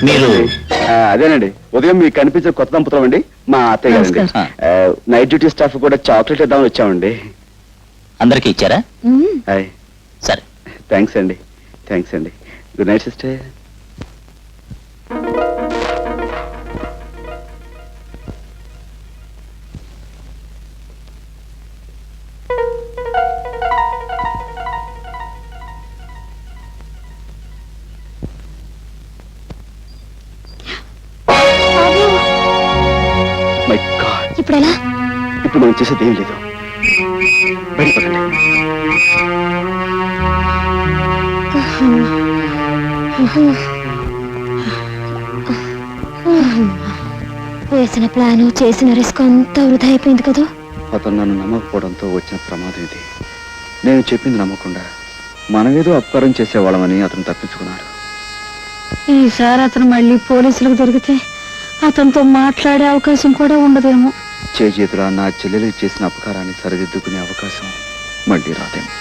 మీరు అదేనండి, ఉదయం మీకు కనిపించే కొత్త దంపతులం అండి, మా అత్తయ్య గారండి. నైట్ డ్యూటీ స్టాఫ్ కూడా చాక్లెట్ ఇద్దామని వచ్చామండి. అందరికి ఇచ్చారా? హాయ్. సరే, థ్యాంక్స్ అండి. థ్యాంక్స్ అండి. Good night sister. My God, ఇప్పుడు ఎలా? ఇప్పుడు మనం చేసేది ఏం లేదు. బయటపడండి. వేసిన ప్లాను చేసిన రిస్క్ అంతా వృధా అయిపోయింది కదా. అతను నన్ను నమ్మకపోవడంతో వచ్చిన ప్రమాదం ఇది. నేను చెప్పింది నమ్మకుండా మనమేదో అపకారం చేసేవాళ్ళమని అతను తప్పించుకున్నాడు. ఈసారి అతను మళ్ళీ పోలీసులకు దొరికితే అతనితో మాట్లాడే అవకాశం కూడా ఉండదేమో. చేతులా నా చెల్లెలు చేసిన అపకారాన్ని సరిదిద్దుకునే అవకాశం మళ్ళీ రాదేమో.